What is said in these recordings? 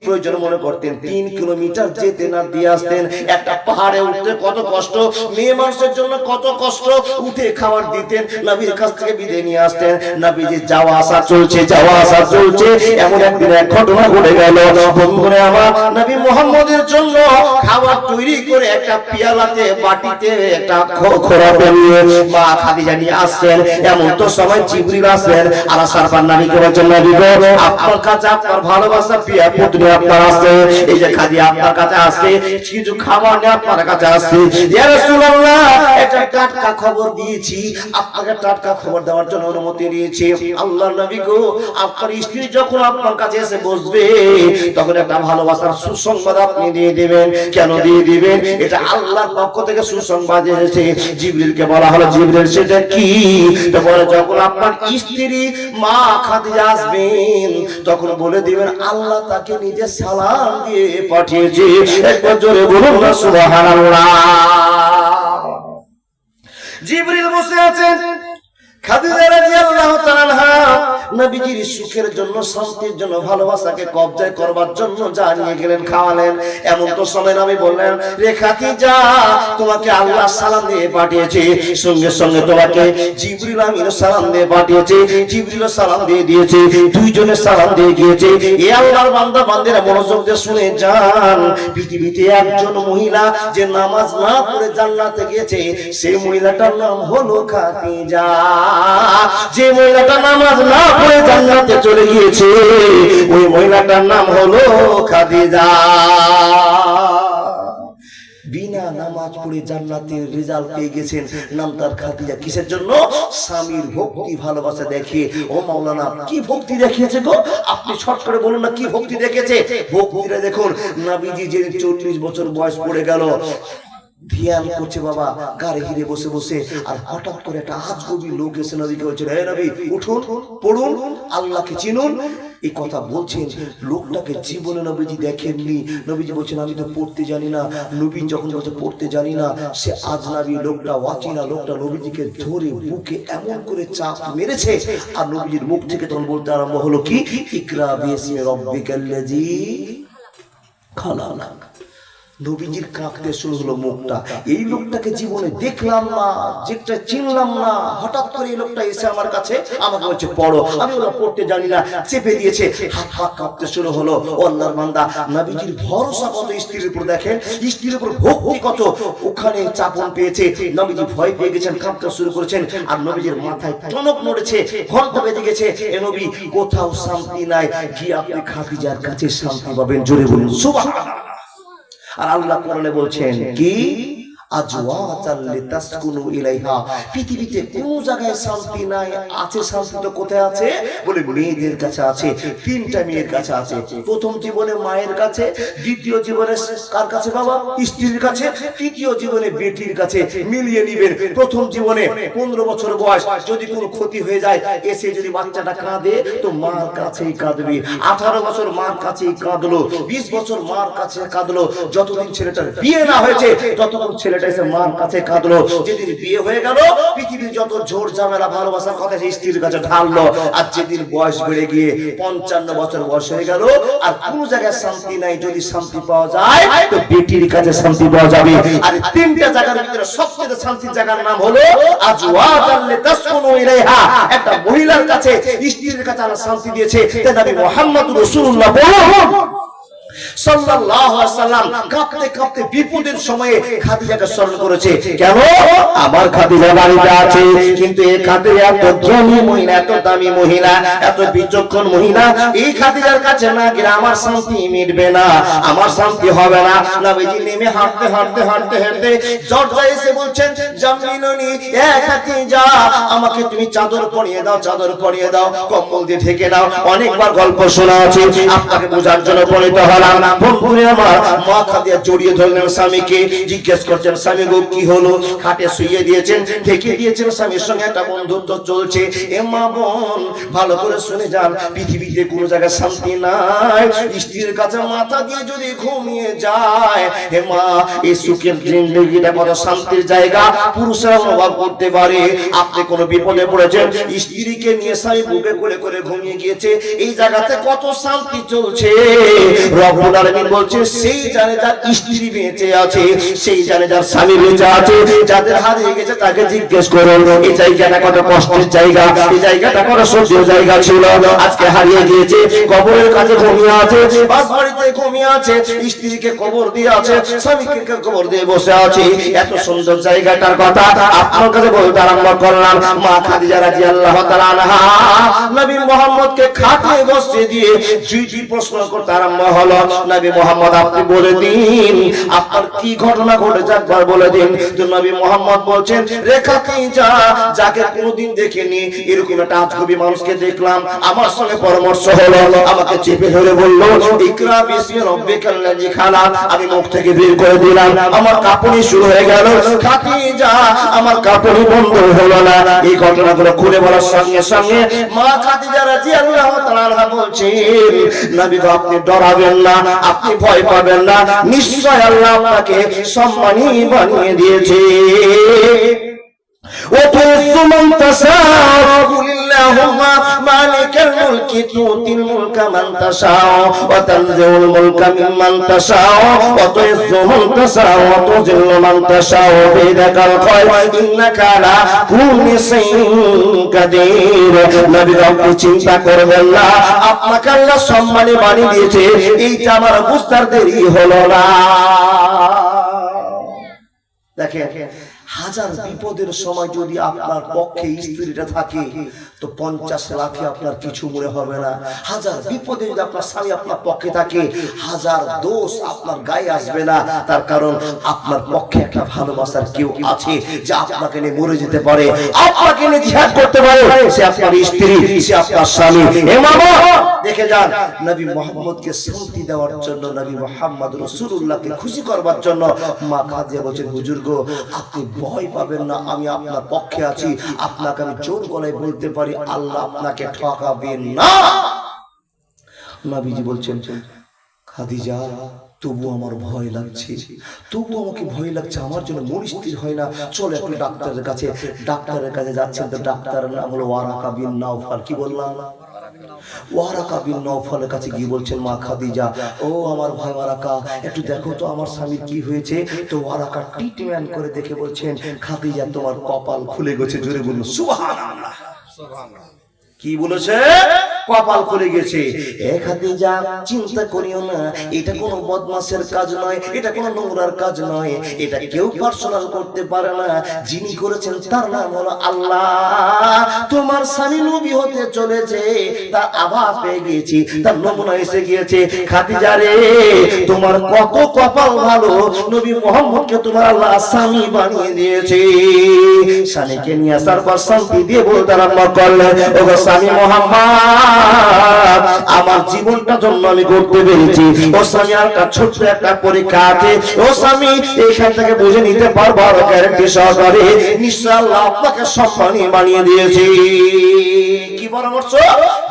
প্রয়োজন মনে করতেন 3 কিলোমিটার যেতে না দিয়ে আসতেন। একটা পাহাড়ে উঠতে কত কষ্ট, মেয়ে মানুষের জন্য কত কষ্ট, উঠে খাবার দিতেন, নবীর কাছ থেকে বিদায় নিয়ে আসতেন। নবীজি যাওয়া আসা চলছে, যাওয়া আসা চলছে, এমন একদিন এক ঘটনা ঘটে গেল। বন্ধুরা আমার, নবী মুহাম্মদের জন্য খাবার তৈরি করে একটা পিয়ালাতে বাটিতে একটা খোরাতে নিয়ে মা খাদিজা নিয়ে আসছেন। এমন তো সময় জিবরিল আসলেন আর আসার পর নবীকে বলছেন, নবী গো, আপনার কাছে আপনার ভালোবাসা প্রিয় পুত্র আপনার আসছে, এই যে খাদিজা আপনার কাছে আসছে, কিছু খাবার নিয়ে আপনার কাছে আসছে। ইয়া রাসূলুল্লাহ, একটা টাটকা খবর দিয়েছি, আপনাকে টাটকা খবর দেওয়ার জন্য অনুমতি দিয়েছি। আল্লাহর নবী গো, আপনার স্ত্রী যখন আপনার কাছে এসে বসবে তখন একটা ভালোবাসার সুসংবাদ আপনি দিয়ে দিবেন। কেন দিয়ে দিবেন? এটা আল্লাহর পক্ষ থেকে সুসংবাদ এসেছে। জিবরিলকে বলা হলো, জিবরিল সেটা কি? তো বলে, যখন আপনার স্ত্রী মা খাদিজা আসবেন তখন বলে দিবেন আল্লাহ তাকে নিজে সালাম দিয়ে পাঠিয়েছে। একবার জোরে বলুন না সুবহানাল্লাহ। জিবরিল বসে আছেন, খাদিজা রাদিয়াল্লাহু তাআলা আনহা নবীজির সুখের জন্য, শান্তির জন্য, ভালোবাসাকে কবজায় করবার জন্য যা নিয়ে গেলেন, খাওয়ালেন। এমন তো সময় নবী বললেন, রে খাদিজা, তোমাকে আল্লাহ সালাম দিয়ে পাঠিয়েছে, সঙ্গে সঙ্গে তোমাকে জিবরিল আমিন সালাম দিয়ে পাঠিয়েছে। জিবরিল সালাম দিয়ে দিয়েছে, দুইজনে সালাম দিয়ে গিয়েছে। এ আল্লাহর বান্দা বান্দিরা মনোযোগ দিয়ে শুনে যান, পৃথিবীতে একজন মহিলা যে নামাজ না পড়ে জান্নাতে গিয়েছে, সেই মহিলাটার নাম হলো খাদিজা। যে মহিলাটা নামাজ না পড়ে জান্নাতে চলে গিয়েছে, ওই মহিলাটার নাম হলো খাদিজা। বিনা নামাজ পড়ে জান্নাতের রেজাল্ট পেয়ে গেছেন, নাম তার খাদিজা। কিসের জন্য? স্বামীর ভক্তি ভালোবাসা দেখিয়ে। ও মাওলানা, কি ভক্তি দেখিয়েছে গো? আপনি শর্ট করে বলুন না, কি ভক্তি দেখেছে? ভক্তিটা দেখুন। নবীজি যে 40 বছর বয়স পড়ে গেল, ধ্যান করছে বাবা গাড়ি ঘিরে বসে বসে, আর হঠাৎ করে একটা আজগবি লোক এসে নবীকে বলছে, হে নবী, উঠুন, পড়ুন, আল্লাহকে চিনুন। এই কথা বলছেন, লোকটাকে জীবনে নবীজি দেখেননি। নবীজি বলছেন, আমি তো পড়তে জানি না। নবী যখন বলছে পড়তে জানি না, সে আজনবী লোকটা, ওয়াচিনা লোকটা নবীজিকে ধরে বুকে এমন করে চাপ মেরেছে, আর নবীজির মুখ থেকে তখন বলতে আরম্ভ হলো কি, ইকরা বিসমি রাব্বিকাল্লাযী খালাক। নবীজির কাঁপতে শুরু হলো মুখটা। এই লোকটাকে জীবনে দেখলাম না, যেটা চিনলাম না, হঠাৎ করে এই লোকটা এসে আমার কাছে আমাকে বলছে পড়ো। আমি ওরা পড়তে জানি না, চেপে দিয়েছে, হাত পা কাঁপতে শুরু হলো। ও আল্লাহর বান্দা, নবীজির ভরসা কত স্ত্রীর উপর, দেখেন স্ত্রীর উপর ভক্তি কত। ওখানে চাপন পেয়েছে, নবীজি ভয় পেয়ে গেছেন, কাঁপতে শুরু করেছেন, আর নবীজির মাথায় টনক নড়েছে, ঘন্টা বেজে গেছে। এ নবী, কোথাও শান্তি নাই, গিয়ে আপনি খাদিজার কাছে শান্তি পাবেন। জোরে বলুন সুবহানাল্লাহ। আর আল্লাহ কোরআনে বলছেন কি, আজওয়াজাল লিতাসকুনু ইলাইহা। পৃথিবীতে কোন জায়গায় শান্তি নাই, আছে শান্তি তো কোথায় আছে? বলে মেয়েদের কাছে আছে। 3টা মেয়ের কাছে আছে। প্রথম জীবনে মায়ের কাছে, দ্বিতীয় জীবনে কার কাছে বাবা? স্ত্রীর কাছে, তৃতীয় জীবনে বেটির কাছে। মিলিয়ে নিবেন। প্রথম জীবনে 15 বছর বয়স, যদি কোনো ক্ষতি হয়ে যায়, এসে যদি বাচ্চাটা কাঁদে তো মার কাছেই কাঁদবে। 18 বছর মার কাছেই কাঁদলো, 20 বছর মার কাছে কাঁদলো। যতদিন ছেলেটার বিয়ে না হয়েছে ততক্ষণ ছেলেটা এসে মার কাছে কাঁদলো। যেদিন বিয়ে হয়ে গেল, পৃথিবীর যত ঝোর ঝামেলা ভালোবাসার কথা সেই স্ত্রীর কাছে ঢাললো। আর যেদিন বয়স বেড়ে গিয়ে 55 বছর বয়স হয়ে গেল, আর কোন জায়গায় শান্তি নাই, যদি শান্তি পাওয়া যায় তো বেটির কাছে শান্তি পাওয়া যাবে। আর 3টা জায়গার ভিতরে সবচেয়ে শান্তির জায়গার নাম হলো আজওয়াজাল লিতাসকুনু ইলাইহা। একটা মহিলার কাছে, স্ত্রীর কাছে আল্লাহ শান্তি দিয়েছে। তাই নবী মুহাম্মদুর রাসূলুল্লাহ সাল্লাল্লাহু আলাইহি ওয়াসাল্লাম কাঁপতে কাঁপতে বিপদের সময়ে খাদিজাকে স্মরণ করেছে। কেন? আমার খাদিজা বাড়িতে আছে, কিন্তু এই খাদিজা এত জ্ঞানী মহিলা, এত দামি মহিলা, এত বিচক্ষণ মহিলা, এই খাদিজার কাছে না গেলে আমার শান্তি মিটবে না, আমার শান্তি হবে না। নবীজি নেমে হাঁটতে হাঁটতে হাঁটতে হাঁটতে দরজায় এসে বলছেন, জামিলুনি, এ খাদিজা, আমাকে তুমি চাদর পরিয়ে দাও, চাদর পরিয়ে দাও, কম্বল দিয়ে ঢেকে দাও। অনেকবার গল্প শোনা আছে, আপনাকে বোঝার জন্য বলিতে হলাম না। বন্ধুরে আমার, মা খাদিজা জড়িয়ে ধরলেন স্বামীকে, জিজ্ঞেস করছেন স্বামী গো কি হলো? খাটে শুইয়ে দিয়েছেন, ঢেকে দিয়েছেন, স্বামীর সঙ্গে একটা বন্ধুত্ব চলছে। এ মা বোন ভালো করে শুনে যান, পৃথিবীতে কোনো জায়গায় শান্তি নাই। স্ত্রীর কাছে মাথা দিয়ে যদি ঘুমিয়ে যায়, হে মা এই সুখের জিন্দেগিটা কত শান্তির জায়গা পুরুষরা অনুভব করতে পারে। আপনি কোনো বিপদে পড়েছেন, স্ত্রীকে নিয়ে স্বামী বুকে কোলে করে ঘুমিয়ে গিয়েছে, এই জায়গাতে কত শান্তি চলছে। রব্বুল আলামিন বলছে সেই জানে যার স্ত্রী বেঁচে আছে, সেই জানে যার স্বামী বেঁচে আছে। যাদের হারিয়ে গেছে তাকে জিজ্ঞেস করুন এই জায়গাটা কত কষ্টের জায়গা, এই জায়গাটা কত সহ্যের জায়গা ছিল। আজকে হারিয়ে গিয়েছে, কবরের কাছে ঘুমিয়ে আছে, বাস বাড়িতে ঘুমিয়ে আছে, স্ত্রীকে কবর দিয়ে আছে, স্বামীকে কবর দিয়ে বসে আছে। এত সুন্দর জায়গাটার কথা আপনার কাছে বলতে আরম্ভ করলাম। মা খাদিজা রাদিয়াল্লাহু তাআলা আনহা নবী মুহাম্মদকে খাটে বসিয়ে দিয়ে জি প্রশ্ন করতে আরম্ভ হলো, নবী মুহাম্মদ আপনি বলে দিন আপনার কি ঘটনা ঘটেছে, একবার বলে দিন। তো নবী মুহাম্মদ বলছেন, রে খাদিজা, যাকে কোনোদিন দেখিনি এরকম একটা আজগবি মানুষকে দেখলাম, আমার সঙ্গে পরামর্শ হলো, আমাকে চেপে ধরে বলল ইকরা বিসমি রাব্বিকাল্লাযী খালাক। আমি মুখ থেকে বের করে দিলাম, আমার কাঁপুনি শুরু হয়ে গেল। খাদিজা আমার কাঁপুনি বন্ধ হলো না। এই ঘটনাগুলো খুলে বলার সঙ্গে সঙ্গে মা খাদিজা রাদিয়াল্লাহু তাআলা বলছেন, নবী গো আপনি ডরাবেন না, আপনি ভয় পাবেন না, নিশ্চয় আল্লাহ আপনাকে সম্মানী বানিয়ে দিয়েছে। وتعز من تشاء قل اللهم مالك الملك تؤتي الملك من تشاء وتنزع الملك ممن تشاء وتعز من تشاء وتذل من تشاء بيدك الخير إنك على كل شيء قدير। নবী আপনি চিন্তা করবেন না, আপনাকে আল্লাহ সম্মানী বানিয়ে দিয়েছে, এইটা আমার বুঝতে দেরি হলো না। দেখেন হাজার বিপদের সময় যদি আপনার পক্ষে স্ত্রীটা থাকে তো 50 লাখে আপনার কিছু মনে হবে না। হাজার বিপদে যদি আপনার স্বামী আপনার পক্ষে থাকে, হাজার দোষ আপনার গায়ে আসবে না। তার কারণ আপনার পক্ষে একটা ভালোবাসার কেউ আছে যে আপনাকে নিয়ে মরে যেতে পারে, আপনাকে নিয়ে জিহাদ করতে পারে। সে আপনার স্ত্রী, সে আপনার স্বামী। হে মামা দেখে যান, নবী মুহাম্মদকে শান্তি দেওয়ার জন্য, নবী মুহাম্মদ রাসূলুল্লাহকে খুশি করবার জন্য মা খাদিজা বলেন, হুজুর গো আপনি ভয় পাবেন না, আমি আপনার পক্ষে আছি। আপনাকে আমি জোর গলায় বলতে পারি আল্লাহ আপনাকে ঠকাবেন না। নবীজি বলছেন, খাদিজা তবু আমার ভয় লাগছে, তবু আমাকে ভয় লাগছে, আমার জন্য মন স্থির হয় না। চলো একটু ডাক্তারের কাছে। ডাক্তারের কাছে যাচ্ছেন, তো ডাক্তারের নাম হলো ওয়ারাকা বিন নাওফাল। কি বললাম? ওয়ারাকা বিন নাওফালের কাছে গিয়ে বলছেন, মা খাদিজা, ও আমার ভাই ওয়ারাকা, একটু দেখো তো আমার স্বামীর কি হয়েছে। তো ওয়ারাকা ট্রিটমেন্ট করে দেখে বলছেন, খাদিজা তোমার কপাল খুলে গেছে। জোরে বলুন সুবহানাল্লাহ। কি বলেছে? কপাল খুলে গেছে। এ খাদিজা চিন্তা করিও না, এটা কোনো বদমাশের কাজ নয়, এটা কোনো নোংরার কাজ নয়, এটা কেউ পার্সোনাল করতে পারে না। যিনি করেছেন তার নাম হলো আল্লাহ। তোমার স্বামী নবী হতে চলেছে, তার আভাস পেয়ে গিয়েছি, তার নমুনা এসে গিয়েছে। খাদিজা রে তোমার কত কপাল ভালো, নবী মুহাম্মদকে তোমার আল্লাহ স্বামী বানিয়ে দিয়েছে। স্বামীকে নিয়ে আসার পর শান্তি দিয়ে বলতে আরম্ভ করলেন, ওগো স্বামী মুহাম্মদ, আমার জীবনটা জন্য আমি করতে পেরেছি। ও স্বামী একটা ছোট্ট একটা পরীক্ষা আছে, ও স্বামী এখান থেকে বুঝে নিতে পারবো আর গ্যারান্টি সহকারে নিশ্চয় আল্লাহ আপনাকে সম্মানী বানিয়ে দিয়েছে। কি পরামর্শ?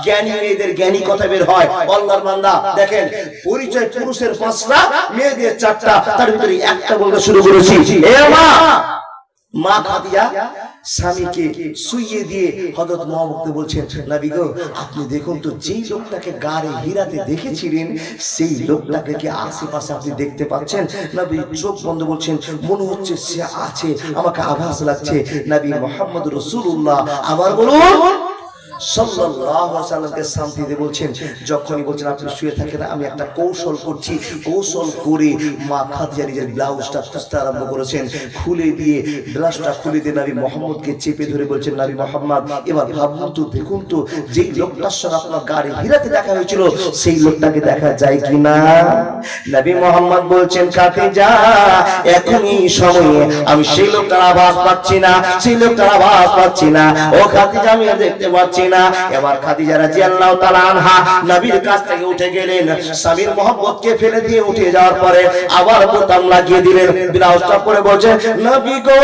জ্ঞানী মেয়েদের জ্ঞানী কথা বের হয়। আল্লাহর বান্দা দেখেন, পরিচয় পুরুষের 5টা, মেয়েদের 4টা, তার ভিতরে একটা বলতে শুরু করেছি। এ মা খাদিজা স্বামীকে শুইয়ে দিয়ে হযরত মুহাম্মদকে বলছেন, নবী গো আপনি দেখুন তো, যেই লোকটাকে গারে হীরাতে দেখেছিলেন সেই লোকটাকে কি আশেপাশে আপনি দেখতে পাচ্ছেন? নবী চোখ বন্ধ বলছেন, মনে হচ্ছে সে আছে, আমাকে আভাস লাগছে। নবী মুহাম্মদ রাসূলুল্লাহ আবার বলুন সাল্লাল্লাহু আলাইহি ওয়াসাল্লামকে শান্তি দিয়ে বলছেন, যখনই বলছেন আপনি শুয়ে থাকেন, আমি একটা কৌশল করছি। কৌশল করে মা খাদিজা নিজের ব্লাউজটা খুলতে আরম্ভ করেছেন। খুলে দিয়ে ব্লাউজটা খুলে দিয়ে নবী মুহাম্মদকে চেপে ধরে বলছেন, নবী মুহাম্মদ এবার ভাবুন তো, দেখুন তো, যেই লোকটার সঙ্গে আপনার গাড়ি হীরাতে দেখা হয়েছিল সেই লোকটাকে দেখা যায় কিনা। নবী মুহাম্মদ বলছেন, খাদিজা এখনই সময়ে আমি সেই লোকটার আভাস পাচ্ছি না, সেই লোকটার আভাস পাচ্ছি না। ও খাদিজা আমি দেখতে পাচ্ছি না। এবার খাদিজা রাদিয়াল্লাহু তাআলা আনহা নবীর কাছ থেকে উঠে গেলেন, স্বামীর মহব্বতকে ফেলে দিয়ে উঠে যাওয়ার পরে আবার বোতাম লাগিয়ে দিলেন। ব্লাউজটা পরে বলছে, নবী গো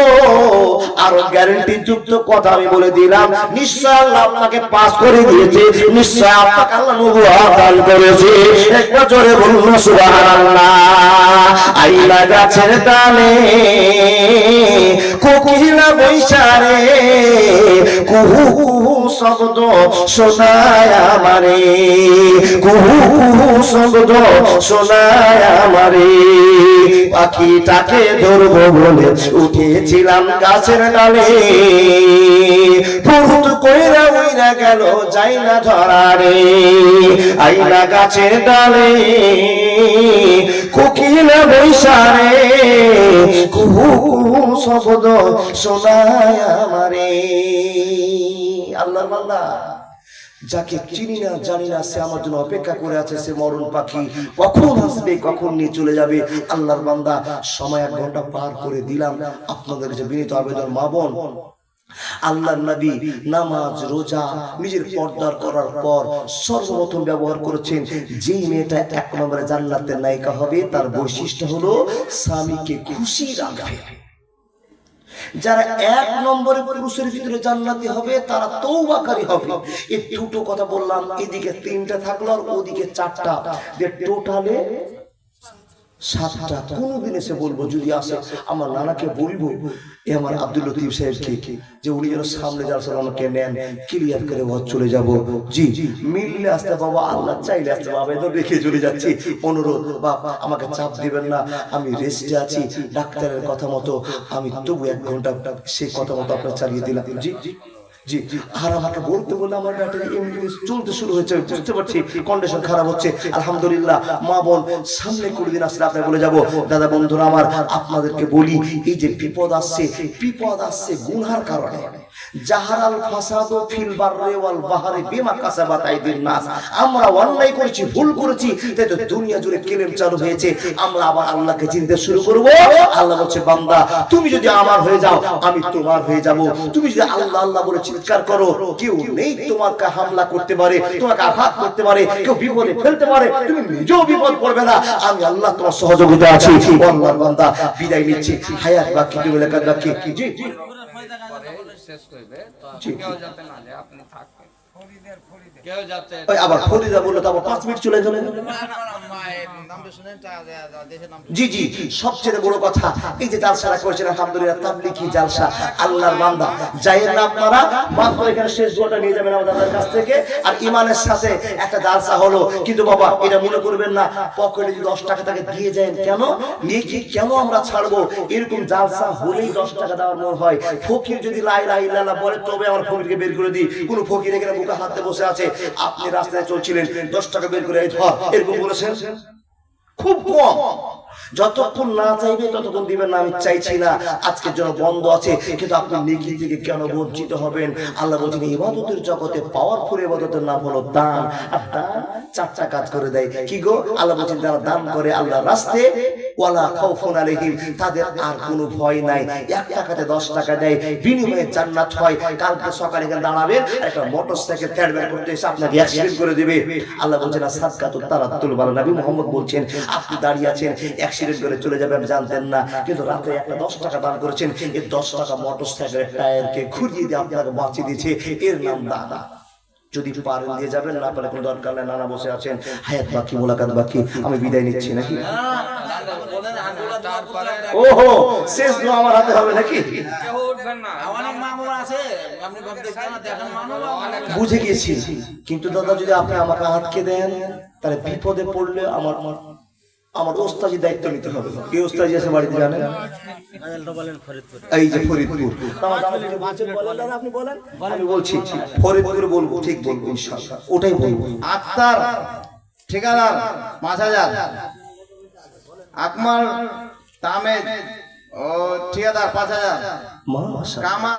আর গ্যারান্টি যুক্ত কথা আমি বলে দিলাম, নিশ্চয় আল্লাহ আপনাকে পাস করে দিয়েছে, নিশ্চয় আপনাকে আল্লাহ নবুয়ত দান করেছে। একবার জোরে বলুন সুবহানাল্লাহ। আইলা গাছের ডালে কোকিলা বৈশারে কুহু কুহু শব্দ শোনায় আমারে, কুহু কুহু শব্দ শোনায় আমারে। পাখিটাকে ধরবো বলে উঠেছিলাম গাছের ডালে, ফুট কইরা উইরা গেল যাই না ধরারে। আইলা গাছের ডালে কোকিলা বৈশারে কুহু কুহু শব্দ শোনায় আমারে। আল্লাহর বান্দা, যাকে চিনি না জানি না, সে আমার জন্য অপেক্ষা করে আছে, সে মরণ পাখি, কখন আসবে কখন নিয়ে চলে যাবে। আল্লাহর বান্দা, সময় 1 ঘন্টা পার করে দিলাম। আপনাদের যে বিনীত আবেদন, মা বোন, আল্লাহর নবী নামাজ রোজা নিজের পর্দার করার পর সর্বপ্রথম ব্যবহার করেছেন, যেই মেয়েটা 1 নম্বরে জান্নাতের নায়িকা হবে তার বৈশিষ্ট্য হলো স্বামীকে খুশি রাখবে। যারা 1 নম্বরে পুরুষের ভিতরে জান্নাতি হবে তারা তওবাকারী হবে। এই দুটো কথা বললাম, এদিকে 3টা থাকলো আর ওদিকে 4টা, যে টোটালে 7টা। কোনদিন এসে বলবো যদি আসে, আমার নানাকে বলবো, এ আমার আব্দুল লতিফ সাহেবকে, যে উনি যেন সামনে জালসা আমাকে নেন, ক্লিয়ার করে ঘর চলে যাব। জি মিললে আসতে বাবা, আল্লাহ চাইলে আসতে বাবা, এত রেখে চলে যাচ্ছি। অনুরোধ বাবা, আমাকে চাপ দিবেন না, আমি রেস্টে আছি, ডাক্তারের কথা মতো আমি তবু 1 ঘন্টা সেই কথা মতো আপনার চালিয়ে দিলাম। জি জি। আর আমাকে বলতে বলে আমার ব্যাটারি এমনি চলতে শুরু হয়েছে, বুঝতে পারছি কন্ডিশন খারাপ হচ্ছে। আলহামদুলিল্লাহ মা বোন, সামনে কোনদিন আসলে আপনাকে বলে যাব। দাদা বন্ধুরা আমার, আপনাদেরকে বলি, এই যে বিপদ আসছে গুনার কারণে। জাহারাল ফাসাদু ফিল বাররি ওয়াল বাহরি বিমা কাসাবাত আইদিন নাস। আমরা অন্যায় করেছি, ভুল করেছি, তাই তো দুনিয়া জুড়ে কেলেম চালু হয়েছে। আমরা আবার আল্লাহকে চিনতে শুরু করব। আল্লাহ বলছে, বান্দা তুমি যদি আমার হয়ে যাও, আমি তোমার হয়ে যাব। তুমি যদি আল্লাহ আল্লাহ বলে চিৎকার করো, কেউ নেই তোমাকে হামলা করতে পারে, তোমাকে আঘাত করতে পারে, কেউ বিপদে ফেলতে পারে, তুমি নিজেও বিপদ পড়বে না। আমি আল্লাহ তোমার সহযোগিতা আছি। আল্লাহর বান্দা, বিদায় নিচ্ছি। হায়াত বাকি, দুনিয়া বাকি। জি জি। শেষ করবে তো কেউ যাতে না যায়, আপনি থাকবেন। কেউ যাতে আবার ফরিদা বললো তো আবার 5 মিনিট চলে গেল। জি জি। সবচেয়ে বড় কথা, এই যে জালসাটা করেছেন আলহামদুলিল্লাহ, তাবলীগী জালসা, আল্লাহর বান্দা যায়েন না আপনারা, মাত্র এখানে শেষ দোয়াটা নিয়ে যাবেন আমাদের কাছ থেকে। আর ইমানের সাথে একটা জালসা হলো, কিন্তু বাবা এটা মনে করবেন না পকেটে যদি 10 টাকা তাকে দিয়ে যায়, কেন নেকি কেন আমরা ছাড়বো? এরকম জালসা হলেই 10 টাকা দেওয়ার মন হয়। ফকির যদি লা ইলাহা ইল্লাল্লাহ বলে তবে আমার ফকিরকে বের করে দিই। কোন ফকির এখানে বুকে হাতে বসে আছে, আপনি রাস্তায় চলছিলেন, 10 টাকা বের করে এই ধর, এরকম বলেছেন? খুব কম। যতক্ষণ না চাইবে ততক্ষণ দিবেন না। আমি চাইছি না, আজকের জন্য বন্ধ আছে, কিন্তু আপনি নেকি থেকে কেন বঞ্চিত হবেন? আল্লাহ বলছেন ইবাদতের জগতে পাওয়ারফুল ইবাদতের নাম হলো দান। আর দান 4টা কাজ করে দেয়। কি গো? আল্লাহ বলছেন যারা দান করে আল্লাহর রাস্তায়, ওয়ালা খাউফুন আলাইহিম, তাদের আর কোনো ভয় নাই। 1 টাকাতে 10 টাকা দেয়, বিনিময়ে জান্নাত হয়। কালকে সকালে এখানে দাঁড়াবেন, একটা মোটরসাইকেল ট্যাডবেল করতে এসে আপনাকে অ্যাক্সিডেন্ট করে দিবে। আল্লাহ বলছেন সাদকাতুত তারাতুল বালা। নবী মুহাম্মদ বলছেন আপনি দাঁড়িয়ে আছেন, অ্যাক্সিডেন্ট করে চলে যাবে, আপনি জানতেন না, কিন্তু রাতে একটা 10 টাকা দান করেছেন, এই 10 টাকা মোটরসাইকেলের টায়ারকে ঘুরিয়ে দিয়ে আপনাকে বাঁচিয়ে দিয়েছে, এর নাম দান। যদি পারেন দিয়ে যাবেন, না পারে কোনো দরকার নেই। নানা বসে আছেন, হায়াত বাকি, মোলাকাত বাকি, আমি বিদায় নিচ্ছি নাকি? ওহো, শেষ দোয়া আমার হাতে হবে নাকি? বুঝে গেছি, কিন্তু দাদা যদি আপনি আমাকে হাতকে দেন, তাহলে বিপদে পড়লে আমার ওস্তাজি দায়িত্ব নিতে হবে। কি ওস্তাজি আছে বাড়িতে জানেন? এই যে ফরিদপুর। আপনি বলেন, আমি বলছি ফরিদপুর বলবো, ঠিক বলবো ইনশাআল্লাহ, ওটাই বলবো। আক্তার ঠিকাদার 5000, আকমাল তামেদ ও ঠিকাদার 5000, মাশাআল্লাহ। কামা